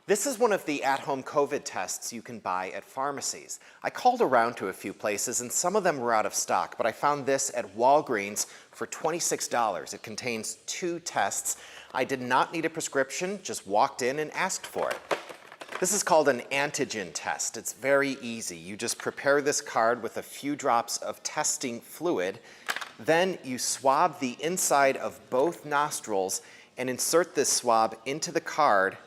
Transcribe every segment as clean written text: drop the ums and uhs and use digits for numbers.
This is one of the at-home COVID tests you can buy at pharmacies. I called around to a few places and some of them were out of stock, but I found this at Walgreens for $26. It contains 2 tests. I did not need a prescription, just walked in and asked for it. This is called an antigen test. It's very easy. You just prepare this card with a few drops of testing fluid. Then you swab the inside of both nostrils and insert this swab into the card.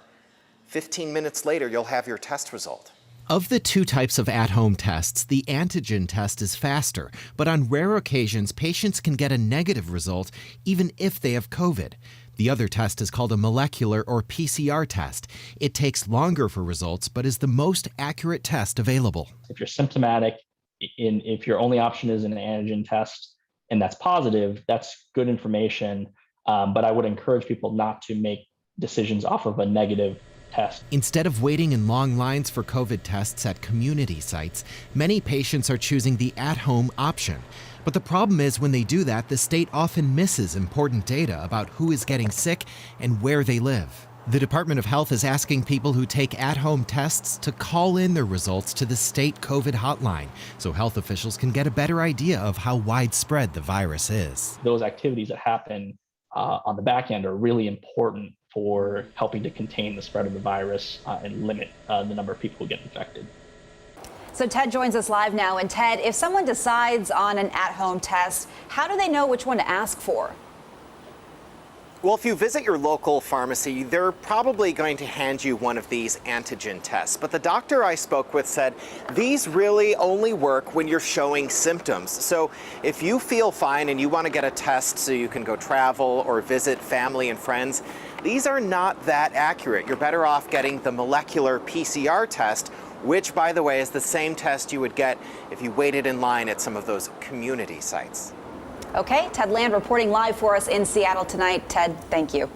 15 minutes later, you'll have your test result. Of the 2 types of at-home tests, the antigen test is faster, but on rare occasions, patients can get a negative result even if they have COVID. The other test is called a molecular or PCR test. It takes longer for results, but is the most accurate test available. If you're symptomatic, if your only option is an antigen test and that's positive, that's good information. But I would encourage people not to make decisions off of a negative test. Instead of waiting in long lines for COVID tests at community sites, many patients are choosing the at-home option. But the problem is when they do that, the state often misses important data about who is getting sick and where they live. The Department of Health is asking people who take at-home tests to call in their results to the state COVID hotline so health officials can get a better idea of how widespread the virus is. Those activities that happen on the back end are really important for helping to contain the spread of the virus and limit the number of people who get infected. So Ted joins us live now. And Ted, if someone decides on an at-home test, how do they know which one to ask for? Well, if you visit your local pharmacy, they're probably going to hand you one of these antigen tests. But the doctor I spoke with said these really only work when you're showing symptoms. So if you feel fine and you want to get a test so you can go travel or visit family and friends, these are not that accurate. You're better off getting the molecular PCR test, which, by the way, is the same test you would get if you waited in line at some of those community sites. Okay, Ted Land reporting live for us in Seattle tonight. Ted, thank you.